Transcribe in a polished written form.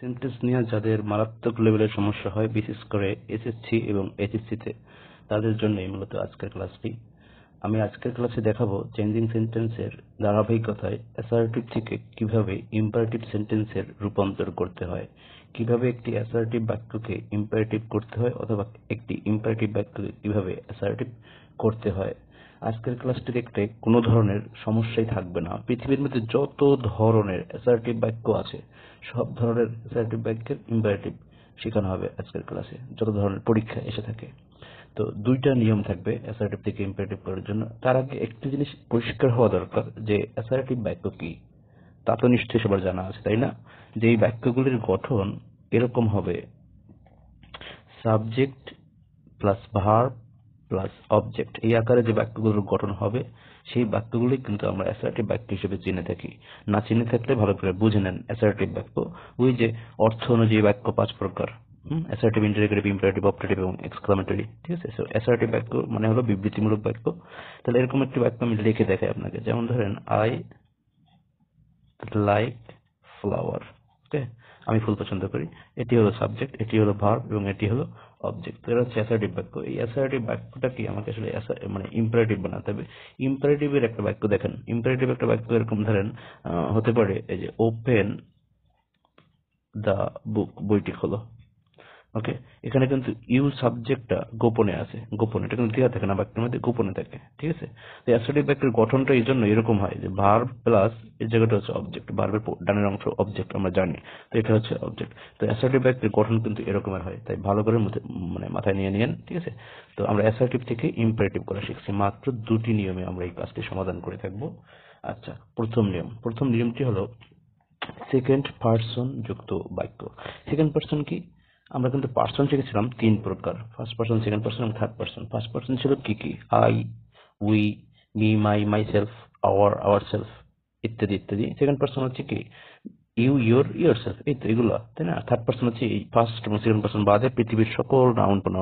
Sentence নিয়ে যাদের মারাত্মক লেভেলের সমস্যা হয়, বিশেষ করে এসএসসি এবং এইচএসসিতে, তাদের জন্যই মূলত আজকের ক্লাসটি। আমি আজকের ক্লাসে দেখাবো চেঞ্জিং সেন্টেন্সের ধারাবাহিকতায় অ্যাসার্টিভ থেকে কিভাবে ইম্পারেটিভ সেন্টেন্সের রূপান্তর করতে হয়, কিভাবে একটি অ্যাসার্টিভ বাক্যকে ইম্পারেটিভ করতে হয় অথবা একটি ইম্পারেটিভ বাক্যকে কিভাবে অ্যাসার্টিভ করতে হয়। আজকের ক্লাসটি দেখতে কোনো ধরনের সমস্যাই থাকবে না। পৃথিবীর মধ্যে যত ধরনের অ্যাসার্টিভ বাক্য আছে, সব ধরনের অ্যাসার্টিভ বাক্যের ইম্পারেটিভ শেখানো হবে আজকের ক্লাসে, যত ধরনের পরীক্ষা এসে থাকে। তো দুইটা নিয়ম থাকবে অ্যাসার্টিভ থেকে ইম্পারেটিভ করার জন্য। তার আগে একটি জিনিস পরিষ্কার হওয়া দরকার যে অ্যাসার্টিভ বাক্য কি, তা তো নিশ্চয়ই সবার জানা আছে, তাই না? যে এই বাক্যগুলির গঠন এরকম হবে: subject plus verb plus object, এই আকারে যে বাক্যগুলোর গঠন হবে সেই বাক্যগুলি কিন্তু আমরা অ্যাসার্টিভ বাক্য হিসেবে চিনে থাকি। না চিনে থাকলে ভালো করে বুঝে নেন অ্যাসার্টিভ বাক্য। ওই যে অর্থ অনুযায়ী বাক্য 5 প্রকার, অ্যাসার্টিভ, ইন্টারোগেটিভ, ইম্পারেটিভ, অপারেটিভ এবং এক্সক্লামেটরি। ঠিক আছে? সো অ্যাসার্টিভ বাক্য মানে হলো বিবৃতিমূলক বাক্য। তাহলে এরকম একটি বাক্য আমি লিখে দেখাই আপনাকে, যেমন ধরেন আই লাইক ফ্লাওয়ার। ওকে, আমি ফুল পছন্দ করি। এটি হলো সাবজেক্ট, এটি হলো ভার্ব এবং এটি হলো অবজেক্ট। এটা হচ্ছে অ্যাসার্টিভ বাক্য। এই অ্যাসার্টিভ বাক্যটা কি আমাকে আসলে মানে ইম্পারেটিভ বানাতে হবে। ইম্পারেটিভের একটা বাক্য দেখেন, ইম্পারেটিভ একটা বাক্য এরকম ধরেন হতে পারে এই যে ওপেন দা বুক, বইটি খোলো। ওকে, এখানে কিন্তু ইউ সাবজেক্টটা গোপনে আছে, গোপনে, এটা কিন্তু দেওয়া থাকে না বাক্যের মধ্যে, গোপনে থাকে। ঠিক আছে? তো অ্যাসার্টিভ বাক্যের গঠনটা এই জন্য এরকম হয় যে ভার্ব প্লাস এই জায়গাটা হচ্ছে অবজেক্ট, ভার্বের ডানের অংশ অবজেক্ট আমরা জানি, তো এটা হচ্ছে অবজেক্ট। তো অ্যাসার্টিভ বাক্যের গঠন কিন্তু এরকমের হয়, তাই ভালো করে মানে মাথায় নিয়ে নিয়েন। ঠিক আছে? তো আমরা অ্যাসার্টিভ থেকে ইম্পারেটিভ করা শিখছি, মাত্র দুটি নিয়মে আমরা এই কাজটি সমাধান করে থাকবো। আচ্ছা, প্রথম নিয়মটি হলো সেকেন্ড পারসন যুক্ত বাক্য। সেকেন্ড পারসন কি? আমরা কিন্তু পারসন শিখেছিলাম 3 প্রকার: ফার্স্ট পারসন, সেকেন্ড পারসন এবং থার্ড পারসন। ফার্স্ট পারসন ছিল কি কি? I, we, me, my, myself, our, ourselves ইত্যাদি ইত্যাদি। সেকেন্ড পারসন হচ্ছে কি? ইউ, ইয়োর, ইয়োরসেলফ, এই তো এগুলো, তাই না? থার্ড পারসন হচ্ছে এই ফার্স্ট এবং সেকেন্ড পারসন বাদে পৃথিবীর সকল নাউন প্রোনাউন